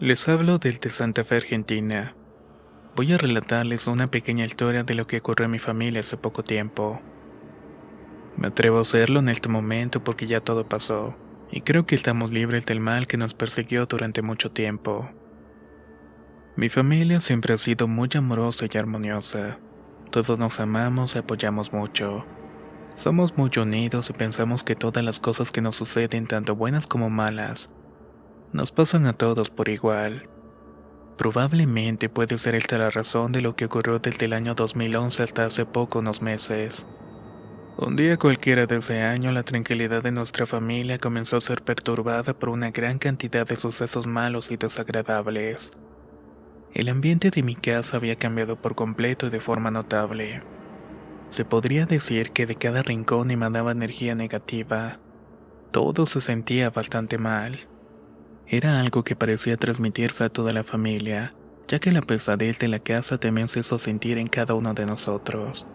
Les hablo desde Santa Fe, Argentina. Voy a relatarles una pequeña historia de lo que ocurrió en mi familia hace poco tiempo. Me atrevo a hacerlo en este momento porque ya todo pasó, y creo que estamos libres del mal que nos persiguió durante mucho tiempo. Mi familia siempre ha sido muy amorosa y armoniosa. Todos nos amamos y apoyamos mucho. Somos muy unidos y pensamos que todas las cosas que nos suceden, tanto buenas como malas, nos pasan a todos por igual. Probablemente puede ser esta la razón de lo que ocurrió desde el año 2011 hasta hace poco unos meses. Un día cualquiera de ese año, la tranquilidad de nuestra familia comenzó a ser perturbada por una gran cantidad de sucesos malos y desagradables. El ambiente de mi casa había cambiado por completo y de forma notable. Se podría decir que de cada rincón emanaba energía negativa. Todo se sentía bastante mal. Era algo que parecía transmitirse a toda la familia, ya que la pesadez de la casa también se hizo sentir en cada uno de nosotros.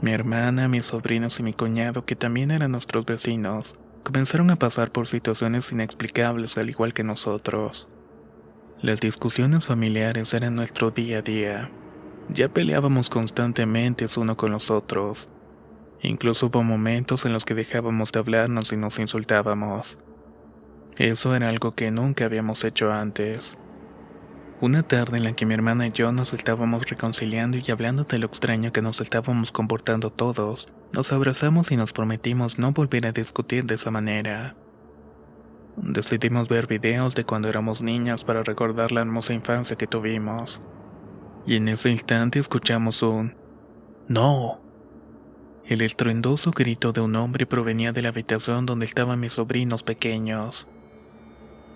Mi hermana, mis sobrinos y mi cuñado, que también eran nuestros vecinos, comenzaron a pasar por situaciones inexplicables al igual que nosotros. Las discusiones familiares eran nuestro día a día. Ya peleábamos constantemente uno con los otros. Incluso hubo momentos en los que dejábamos de hablarnos y nos insultábamos. Eso era algo que nunca habíamos hecho antes. Una tarde en la que mi hermana y yo nos estábamos reconciliando y hablando de lo extraño que nos estábamos comportando todos, nos abrazamos y nos prometimos no volver a discutir de esa manera. Decidimos ver videos de cuando éramos niñas para recordar la hermosa infancia que tuvimos. Y en ese instante escuchamos un ¡No! El estruendoso grito de un hombre provenía de la habitación donde estaban mis sobrinos pequeños.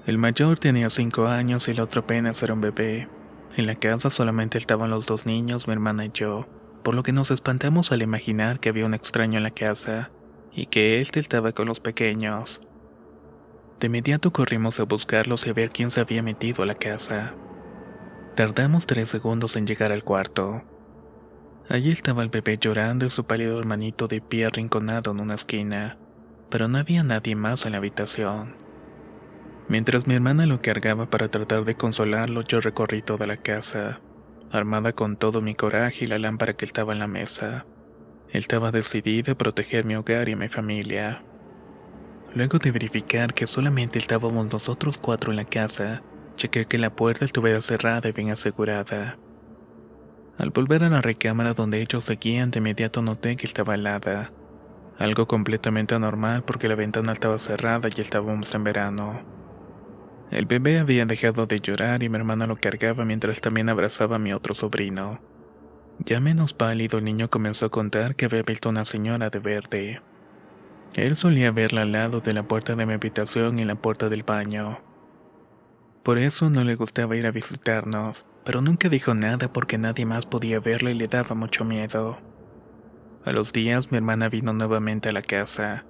El mayor tenía 5 años y el otro apenas era un bebé. En la casa solamente estaban los dos niños, mi hermana y yo, por lo que nos espantamos al imaginar que había un extraño en la casa, y que él estaba con los pequeños. De inmediato corrimos a buscarlos y a ver quién se había metido a la casa. Tardamos 3 segundos en llegar al cuarto. Allí estaba el bebé llorando y su pálido hermanito de pie arrinconado en una esquina, pero no había nadie más en la habitación. Mientras mi hermana lo cargaba para tratar de consolarlo, yo recorrí toda la casa, armada con todo mi coraje y la lámpara que estaba en la mesa. Estaba decidida a proteger mi hogar y a mi familia. Luego de verificar que solamente estábamos nosotros 4 en la casa, chequé que la puerta estuviera cerrada y bien asegurada. Al volver a la recámara donde ellos seguían, de inmediato noté que estaba helada. Algo completamente anormal porque la ventana estaba cerrada y estábamos en verano. El bebé había dejado de llorar y mi hermana lo cargaba mientras también abrazaba a mi otro sobrino. Ya menos pálido, el niño comenzó a contar que había visto una señora de verde. Él solía verla al lado de la puerta de mi habitación y en la puerta del baño. Por eso no le gustaba ir a visitarnos, pero nunca dijo nada porque nadie más podía verla y le daba mucho miedo. A los días mi hermana vino nuevamente a la casa,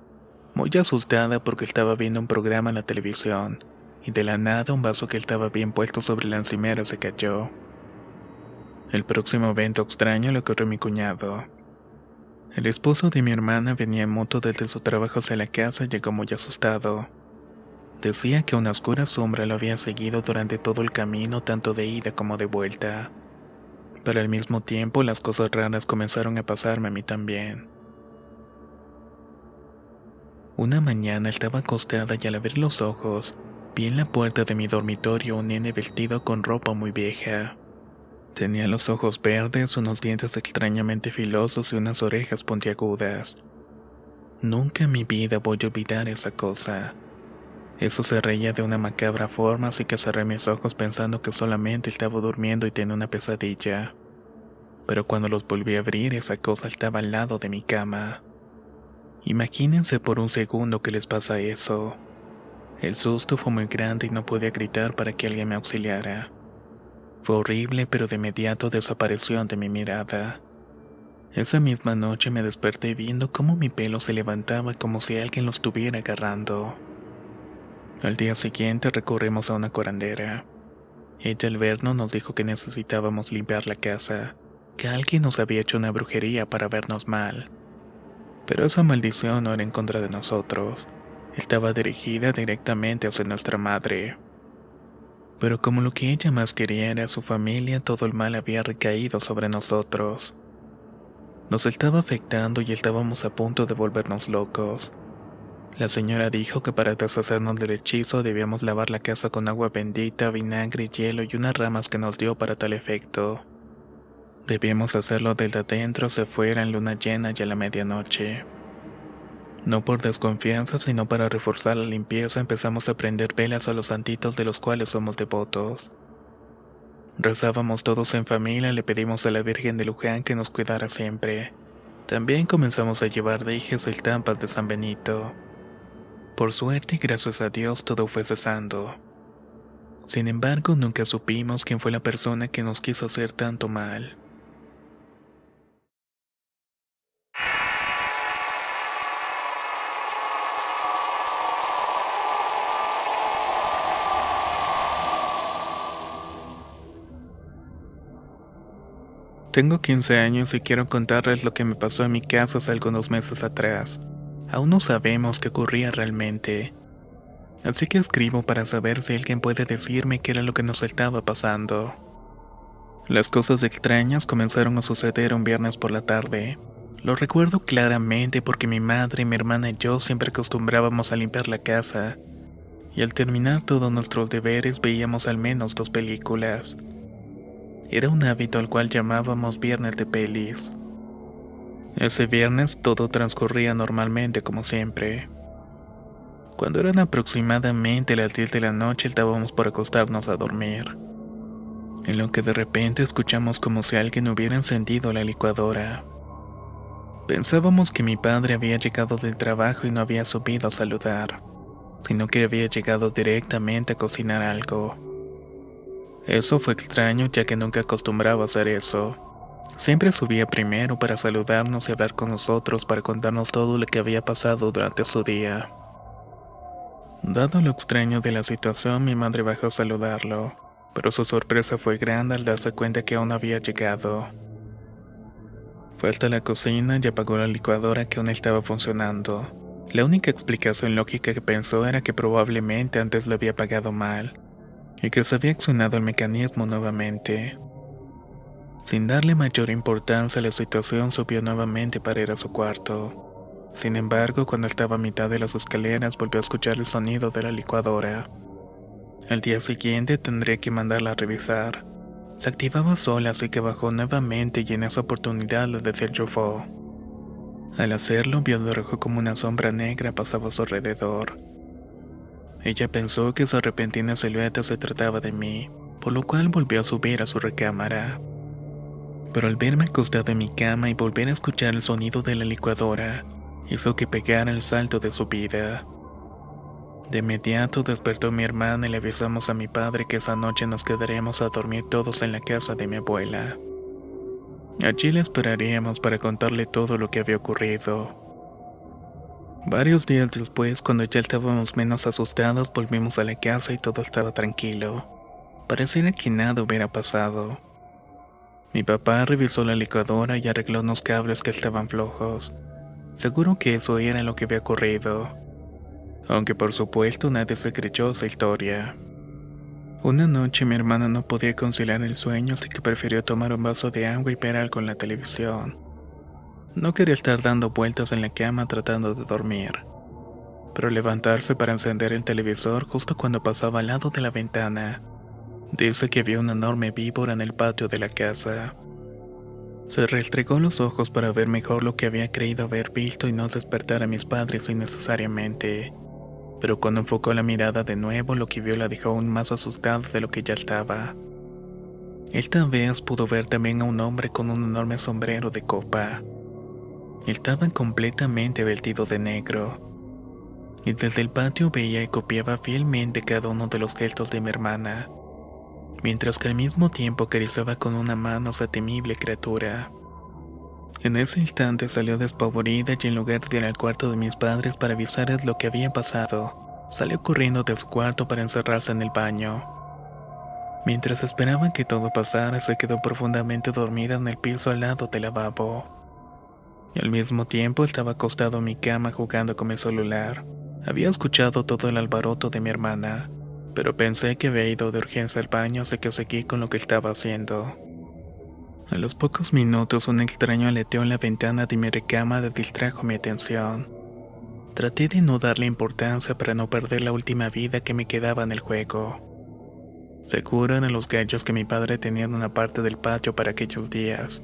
muy asustada porque estaba viendo un programa en la televisión, y de la nada un vaso que estaba bien puesto sobre la encimera se cayó. El próximo evento extraño le ocurrió a mi cuñado. El esposo de mi hermana venía en moto desde su trabajo hacia la casa y llegó muy asustado. Decía que una oscura sombra lo había seguido durante todo el camino, tanto de ida como de vuelta. Pero al mismo tiempo las cosas raras comenzaron a pasarme a mí también. Una mañana estaba acostada y al abrir los ojos, vi en la puerta de mi dormitorio un nene vestido con ropa muy vieja. Tenía los ojos verdes, unos dientes extrañamente filosos y unas orejas puntiagudas. Nunca en mi vida voy a olvidar esa cosa. Eso se reía de una macabra forma, así que cerré mis ojos pensando que solamente estaba durmiendo y tenía una pesadilla. Pero cuando los volví a abrir, esa cosa estaba al lado de mi cama. Imagínense por un segundo que les pasa eso. El susto fue muy grande y no podía gritar para que alguien me auxiliara. Fue horrible, pero de inmediato desapareció ante mi mirada. Esa misma noche me desperté viendo cómo mi pelo se levantaba como si alguien lo estuviera agarrando. Al día siguiente recurrimos a una curandera. Ella al vernos nos dijo que necesitábamos limpiar la casa, que alguien nos había hecho una brujería para vernos mal. Pero esa maldición no era en contra de nosotros. Estaba dirigida directamente hacia nuestra madre. Pero como lo que ella más quería era su familia, todo el mal había recaído sobre nosotros. Nos estaba afectando y estábamos a punto de volvernos locos. La señora dijo que para deshacernos del hechizo debíamos lavar la casa con agua bendita, vinagre, hielo y unas ramas que nos dio para tal efecto. Debíamos hacerlo desde adentro hacia afuera en luna llena y a la medianoche. No por desconfianza, sino para reforzar la limpieza, empezamos a prender velas a los santitos de los cuales somos devotos. Rezábamos todos en familia y le pedimos a la Virgen de Luján que nos cuidara siempre. También comenzamos a llevar dijes y estampas de San Benito. Por suerte y gracias a Dios todo fue cesando. Sin embargo, nunca supimos quién fue la persona que nos quiso hacer tanto mal. Tengo 15 años y quiero contarles lo que me pasó en mi casa hace algunos meses atrás. Aún no sabemos qué ocurría realmente. Así que escribo para saber si alguien puede decirme qué era lo que nos estaba pasando. Las cosas extrañas comenzaron a suceder un viernes por la tarde. Lo recuerdo claramente porque mi madre, mi hermana y yo siempre acostumbrábamos a limpiar la casa. Y al terminar todos nuestros deberes veíamos al menos 2 películas. Era un hábito al cual llamábamos viernes de pelis. Ese viernes todo transcurría normalmente como siempre. Cuando eran aproximadamente las 10 de la noche estábamos por acostarnos a dormir. En lo que de repente escuchamos como si alguien hubiera encendido la licuadora. Pensábamos que mi padre había llegado del trabajo y no había subido a saludar, sino que había llegado directamente a cocinar algo. Eso fue extraño ya que nunca acostumbraba a hacer eso. Siempre subía primero para saludarnos y hablar con nosotros para contarnos todo lo que había pasado durante su día. Dado lo extraño de la situación, mi madre bajó a saludarlo, pero su sorpresa fue grande al darse cuenta que aún no había llegado. Fue hasta la cocina y apagó la licuadora que aún estaba funcionando. La única explicación lógica que pensó era que probablemente antes lo había apagado mal, y que se había accionado el mecanismo nuevamente. Sin darle mayor importancia a la situación, subió nuevamente para ir a su cuarto. Sin embargo, cuando estaba a mitad de las escaleras, volvió a escuchar el sonido de la licuadora. Al día siguiente tendría que mandarla a revisar. Se activaba sola, así que bajó nuevamente y en esa oportunidad la desenchufó. Al hacerlo, vio de rojo como una sombra negra pasaba a su alrededor. Ella pensó que su repentina silueta se trataba de mí, por lo cual volvió a subir a su recámara. Pero al verme acostado en mi cama y volver a escuchar el sonido de la licuadora, hizo que pegara el salto de su vida. De inmediato despertó mi hermana y le avisamos a mi padre que esa noche nos quedaríamos a dormir todos en la casa de mi abuela. Allí le esperaríamos para contarle todo lo que había ocurrido. Varios días después, cuando ya estábamos menos asustados, volvimos a la casa y todo estaba tranquilo. Pareciera que nada hubiera pasado. Mi papá revisó la licuadora y arregló unos cables que estaban flojos. Seguro que eso era lo que había ocurrido. Aunque por supuesto nadie se creyó esa historia. Una noche mi hermana no podía conciliar el sueño, así que prefirió tomar un vaso de agua y ver algo en la televisión. No quería estar dando vueltas en la cama tratando de dormir, pero levantarse para encender el televisor justo cuando pasaba al lado de la ventana. Dice que vio una enorme víbora en el patio de la casa. Se restregó los ojos para ver mejor lo que había creído haber visto y no despertar a mis padres innecesariamente. Pero cuando enfocó la mirada de nuevo, lo que vio la dejó aún más asustada de lo que ya estaba. Esta vez pudo ver también a un hombre con un enorme sombrero de copa. Estaba completamente vestido de negro. Y desde el patio veía y copiaba fielmente cada uno de los gestos de mi hermana, mientras que al mismo tiempo acariciaba con una mano a esa temible criatura. En ese instante salió despavorida y en lugar de ir al cuarto de mis padres para avisarles lo que había pasado, salió corriendo de su cuarto para encerrarse en el baño. Mientras esperaban que todo pasara, se quedó profundamente dormida en el piso al lado del lavabo. Y al mismo tiempo estaba acostado en mi cama jugando con mi celular. Había escuchado todo el alboroto de mi hermana, pero pensé que había ido de urgencia al baño, así que seguí con lo que estaba haciendo. A los pocos minutos, un extraño aleteó en la ventana de mi recámara distrajo mi atención. Traté de no darle importancia para no perder la última vida que me quedaba en el juego. Seguro eran los gallos que mi padre tenía en una parte del patio para aquellos días.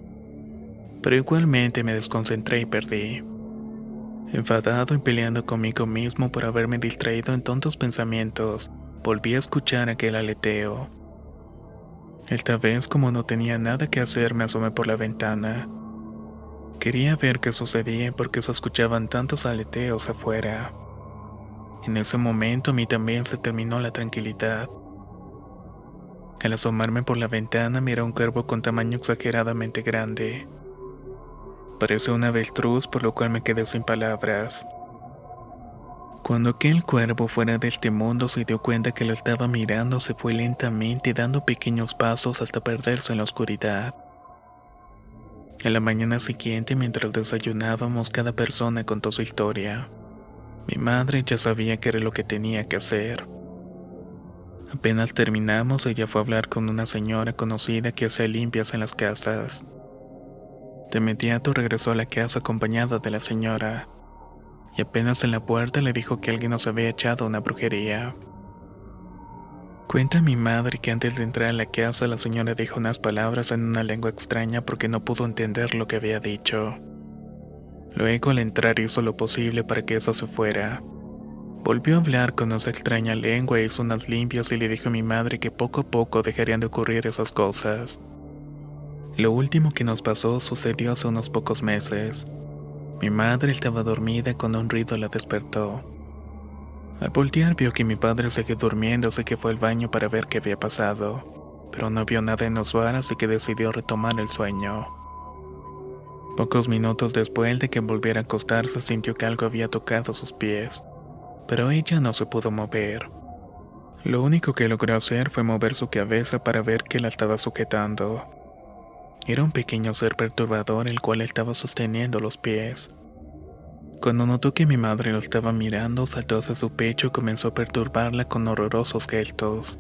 Pero igualmente me desconcentré y perdí. Enfadado y peleando conmigo mismo por haberme distraído en tontos pensamientos, volví a escuchar aquel aleteo. Esta vez, como no tenía nada que hacer, me asomé por la ventana. Quería ver qué sucedía porque se escuchaban tantos aleteos afuera. En ese momento a mí también se terminó la tranquilidad. Al asomarme por la ventana miré un cuervo con tamaño exageradamente grande. Parecía un avestruz, por lo cual me quedé sin palabras. Cuando aquel cuervo fuera de este mundo se dio cuenta que lo estaba mirando, se fue lentamente dando pequeños pasos hasta perderse en la oscuridad. En la mañana siguiente, mientras desayunábamos, cada persona contó su historia. Mi madre ya sabía qué era lo que tenía que hacer. Apenas terminamos, ella fue a hablar con una señora conocida que hacía limpias en las casas. De inmediato regresó a la casa acompañada de la señora, y apenas en la puerta le dijo que alguien nos había echado una brujería. Cuenta mi madre que antes de entrar a la casa la señora dijo unas palabras en una lengua extraña porque no pudo entender lo que había dicho. Luego al entrar hizo lo posible para que eso se fuera. Volvió a hablar con esa extraña lengua, hizo unas limpias y le dijo a mi madre que poco a poco dejarían de ocurrir esas cosas. Lo último que nos pasó sucedió hace unos pocos meses. Mi madre estaba dormida y con un ruido la despertó. Al voltear vio que mi padre seguía durmiendo, así que fue al baño para ver qué había pasado, pero no vio nada inusual, así que decidió retomar el sueño. Pocos minutos después de que volviera a acostarse sintió que algo había tocado sus pies, pero ella no se pudo mover. Lo único que logró hacer fue mover su cabeza para ver qué la estaba sujetando. Era un pequeño ser perturbador el cual estaba sosteniendo los pies. Cuando notó que mi madre lo estaba mirando, saltó hacia su pecho y comenzó a perturbarla con horrorosos gestos.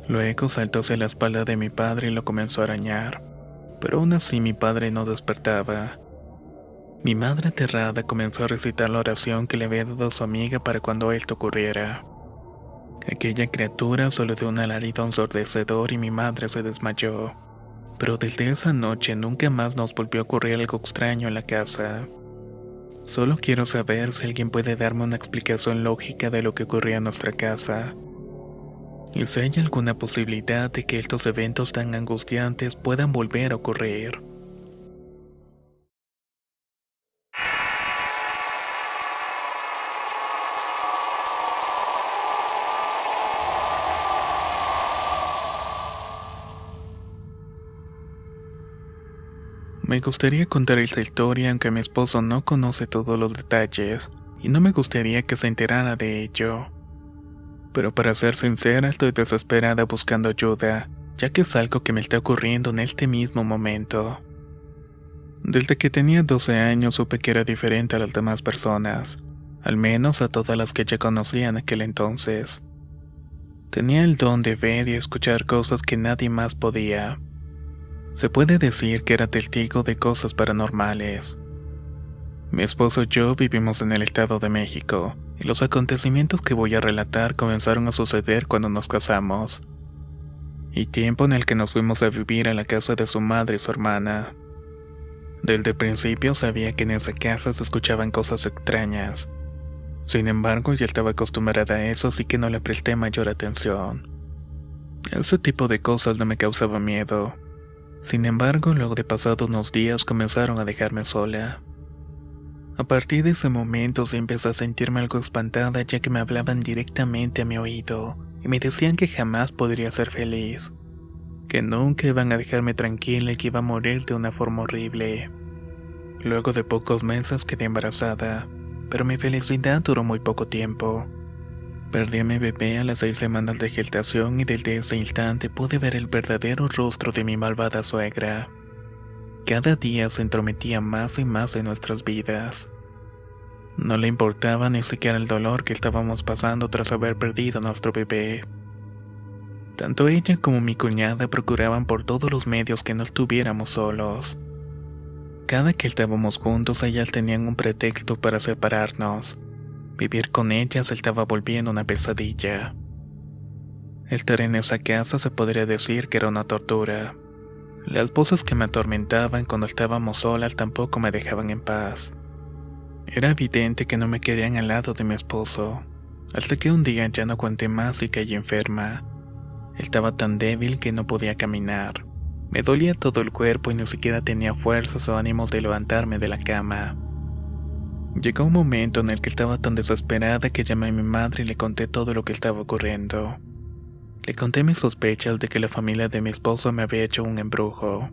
Luego saltó hacia la espalda de mi padre y lo comenzó a arañar, pero aún así mi padre no despertaba. Mi madre aterrada comenzó a recitar la oración que le había dado su amiga para cuando esto ocurriera. Aquella criatura solo dio un alarido ensordecedor y mi madre se desmayó. Pero desde esa noche nunca más nos volvió a ocurrir algo extraño en la casa. Solo quiero saber si alguien puede darme una explicación lógica de lo que ocurría en nuestra casa. Y si hay alguna posibilidad de que estos eventos tan angustiantes puedan volver a ocurrir. Me gustaría contar esta historia aunque mi esposo no conoce todos los detalles y no me gustaría que se enterara de ello. Pero para ser sincera estoy desesperada buscando ayuda, ya que es algo que me está ocurriendo en este mismo momento. Desde que tenía 12 años supe que era diferente a las demás personas, al menos a todas las que ya conocía en aquel entonces. Tenía el don de ver y escuchar cosas que nadie más podía. Se puede decir que era testigo de cosas paranormales. Mi esposo y yo vivimos en el Estado de México, y los acontecimientos que voy a relatar comenzaron a suceder cuando nos casamos, y tiempo en el que nos fuimos a vivir a la casa de su madre y su hermana. Desde el principio sabía que en esa casa se escuchaban cosas extrañas. Sin embargo, ya estaba acostumbrada a eso, así que no le presté mayor atención. Ese tipo de cosas no me causaba miedo. Sin embargo, luego de pasados unos días comenzaron a dejarme sola. A partir de ese momento sí empecé a sentirme algo espantada, ya que me hablaban directamente a mi oído y me decían que jamás podría ser feliz, que nunca iban a dejarme tranquila y que iba a morir de una forma horrible. Luego de pocos meses quedé embarazada, pero mi felicidad duró muy poco tiempo. Perdí a mi bebé a las 6 semanas de gestación y desde ese instante pude ver el verdadero rostro de mi malvada suegra. Cada día se entrometía más y más en nuestras vidas. No le importaba ni siquiera el dolor que estábamos pasando tras haber perdido a nuestro bebé. Tanto ella como mi cuñada procuraban por todos los medios que no estuviéramos solos. Cada que estábamos juntos, ellas tenían un pretexto para separarnos. Vivir con ellas se estaba volviendo una pesadilla. Estar en esa casa se podría decir que era una tortura. Las voces que me atormentaban cuando estábamos solas tampoco me dejaban en paz. Era evidente que no me querían al lado de mi esposo, hasta que un día ya no aguanté más y caí enferma. Estaba tan débil que no podía caminar. Me dolía todo el cuerpo y ni siquiera tenía fuerzas o ánimos de levantarme de la cama. Llegó un momento en el que estaba tan desesperada que llamé a mi madre y le conté todo lo que estaba ocurriendo. Le conté mis sospechas de que la familia de mi esposo me había hecho un embrujo.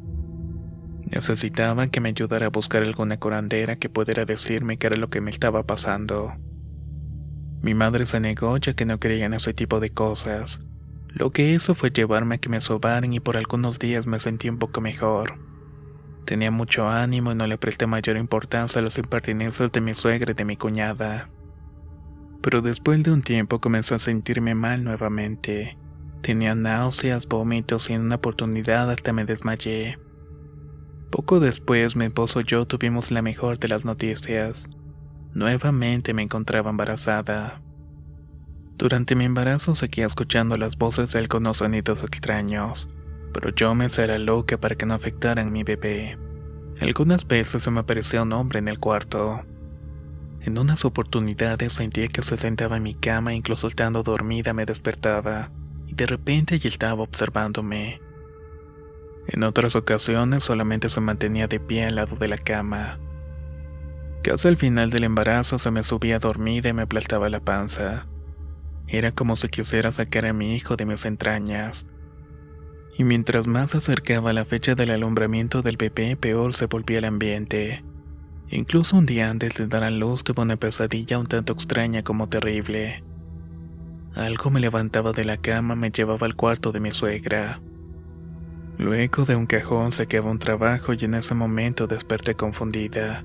Necesitaba que me ayudara a buscar alguna curandera que pudiera decirme qué era lo que me estaba pasando. Mi madre se negó ya que no creía en ese tipo de cosas. Lo que hizo fue llevarme a que me sobaran y por algunos días me sentí un poco mejor. Tenía mucho ánimo y no le presté mayor importancia a las impertinencias de mi suegra y de mi cuñada. Pero después de un tiempo comencé a sentirme mal nuevamente. Tenía náuseas, vómitos y en una oportunidad hasta me desmayé. Poco después mi esposo y yo tuvimos la mejor de las noticias. Nuevamente me encontraba embarazada. Durante mi embarazo seguía escuchando las voces de algunos sonidos extraños, pero yo me hacía la loca para que no afectaran a mi bebé. Algunas veces se me aparecía un hombre en el cuarto. En unas oportunidades sentía que se sentaba en mi cama e incluso estando dormida me despertaba, y de repente ella estaba observándome. En otras ocasiones solamente se mantenía de pie al lado de la cama. Casi al final del embarazo se me subía dormida y me aplastaba la panza. Era como si quisiera sacar a mi hijo de mis entrañas. Y mientras más se acercaba la fecha del alumbramiento del bebé, peor se volvía el ambiente. Incluso un día antes de dar a luz tuve una pesadilla un tanto extraña como terrible. Algo me levantaba de la cama, me llevaba al cuarto de mi suegra. Luego de un cajón sacaba un trabajo y en ese momento desperté confundida.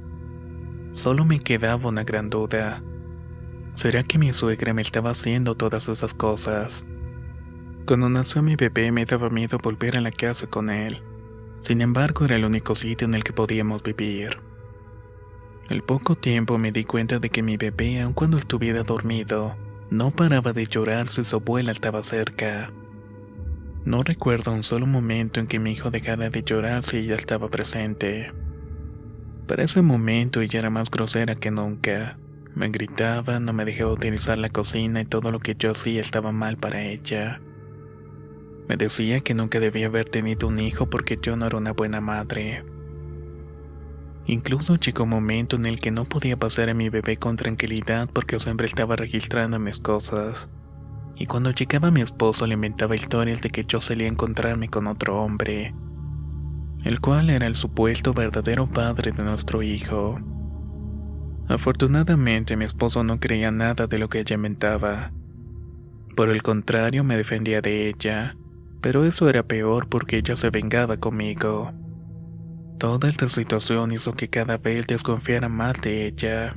Solo me quedaba una gran duda. ¿Será que mi suegra me estaba haciendo todas esas cosas? Cuando nació mi bebé me daba miedo volver a la casa con él. Sin embargo, era el único sitio en el que podíamos vivir. Al poco tiempo me di cuenta de que mi bebé, aun cuando estuviera dormido, no paraba de llorar si su abuela estaba cerca. No recuerdo un solo momento en que mi hijo dejara de llorar si ella estaba presente. Para ese momento ella era más grosera que nunca. Me gritaba, no me dejaba utilizar la cocina y todo lo que yo hacía estaba mal para ella. Me decía que nunca debía haber tenido un hijo porque yo no era una buena madre. Incluso llegó un momento en el que no podía pasar a mi bebé con tranquilidad porque siempre estaba registrando mis cosas. Y cuando llegaba mi esposo le inventaba historias de que yo solía encontrarme con otro hombre, el cual era el supuesto verdadero padre de nuestro hijo. Afortunadamente mi esposo no creía nada de lo que ella inventaba. Por el contrario, me defendía de ella, pero eso era peor porque ella se vengaba conmigo. Toda esta situación hizo que cada vez desconfiara más de ella.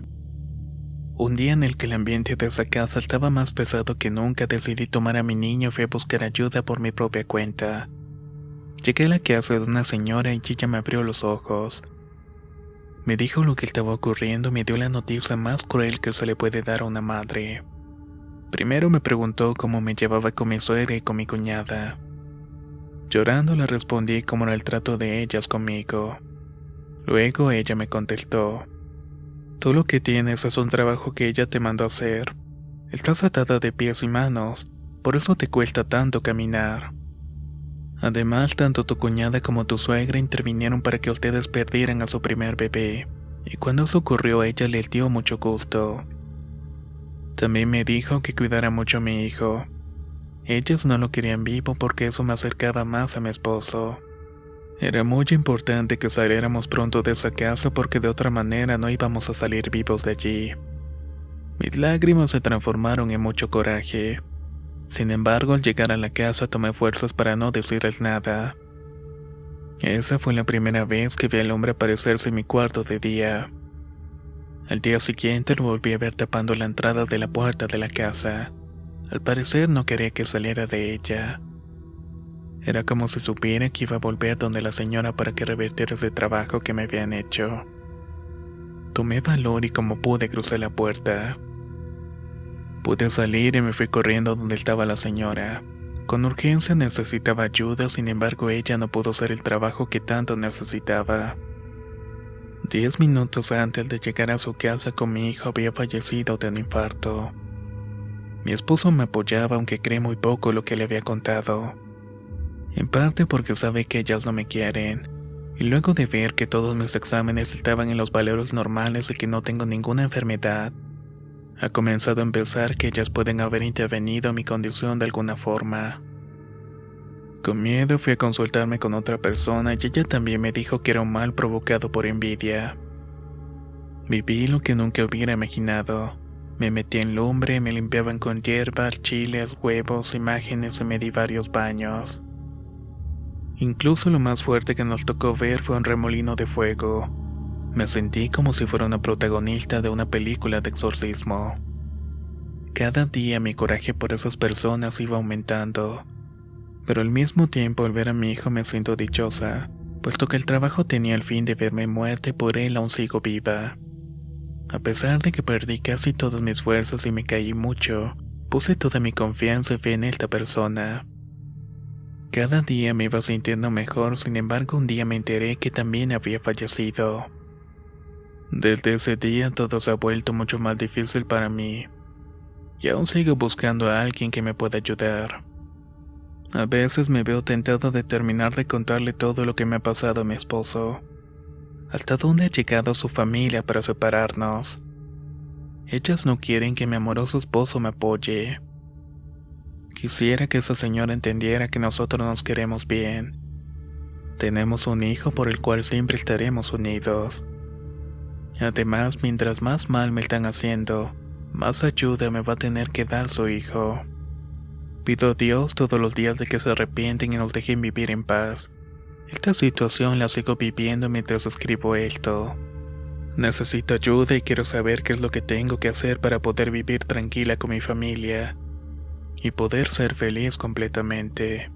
Un día en el que el ambiente de esa casa estaba más pesado que nunca, decidí tomar a mi niño y fui a buscar ayuda por mi propia cuenta. Llegué a la casa de una señora y ella me abrió los ojos. Me dijo lo que estaba ocurriendo y me dio la noticia más cruel que se le puede dar a una madre. Primero me preguntó cómo me llevaba con mi suegra y con mi cuñada. Llorando le respondí cómo era el trato de ellas conmigo. Luego ella me contestó: «Tú lo que tienes es un trabajo que ella te mandó a hacer. Estás atada de pies y manos, por eso te cuesta tanto caminar. Además, tanto tu cuñada como tu suegra intervinieron para que ustedes perdieran a su primer bebé, y cuando eso ocurrió a ella le dio mucho gusto. También me dijo que cuidara mucho a mi hijo. Ellos no lo querían vivo porque eso me acercaba más a mi esposo. Era muy importante que saliéramos pronto de esa casa porque de otra manera no íbamos a salir vivos de allí». Mis lágrimas se transformaron en mucho coraje. Sin embargo, al llegar a la casa tomé fuerzas para no decirles nada. Esa fue la primera vez que vi al hombre aparecerse en mi cuarto de día. Al día siguiente lo volví a ver tapando la entrada de la puerta de la casa. Al parecer no quería que saliera de ella. Era como si supiera que iba a volver donde la señora para que revirtiera ese trabajo que me habían hecho. Tomé valor y como pude crucé la puerta. Pude salir y me fui corriendo donde estaba la señora. Con urgencia necesitaba ayuda, sin embargo ella no pudo hacer el trabajo que tanto necesitaba. 10 minutos antes de llegar a su casa con mi hijo había fallecido de un infarto. Mi esposo me apoyaba aunque cree muy poco lo que le había contado. En parte porque sabe que ellas no me quieren, y luego de ver que todos mis exámenes estaban en los valores normales y que no tengo ninguna enfermedad, ha comenzado a pensar que ellas pueden haber intervenido en mi condición de alguna forma. Con miedo fui a consultarme con otra persona y ella también me dijo que era un mal provocado por envidia. Viví lo que nunca hubiera imaginado. Me metí en lumbre, me limpiaban con hierbas, chiles, huevos, imágenes y me di varios baños. Incluso lo más fuerte que nos tocó ver fue un remolino de fuego. Me sentí como si fuera una protagonista de una película de exorcismo. Cada día mi coraje por esas personas iba aumentando. Pero al mismo tiempo al ver a mi hijo me siento dichosa, puesto que el trabajo tenía el fin de verme muerta y por él aún sigo viva. A pesar de que perdí casi todas mis fuerzas y me caí mucho, puse toda mi confianza y fe en esta persona. Cada día me iba sintiendo mejor, sin embargo un día me enteré que también había fallecido. Desde ese día todo se ha vuelto mucho más difícil para mí, y aún sigo buscando a alguien que me pueda ayudar. A veces me veo tentado de terminar de contarle todo lo que me ha pasado a mi esposo. ¿Hasta dónde ha llegado su familia para separarnos? Ellas no quieren que mi amoroso esposo me apoye. Quisiera que esa señora entendiera que nosotros nos queremos bien. Tenemos un hijo por el cual siempre estaremos unidos. Además, mientras más mal me están haciendo, más ayuda me va a tener que dar su hijo. Pido a Dios todos los días de que se arrepienten y nos dejen vivir en paz. Esta situación la sigo viviendo mientras escribo esto. Necesito ayuda y quiero saber qué es lo que tengo que hacer para poder vivir tranquila con mi familia y poder ser feliz completamente.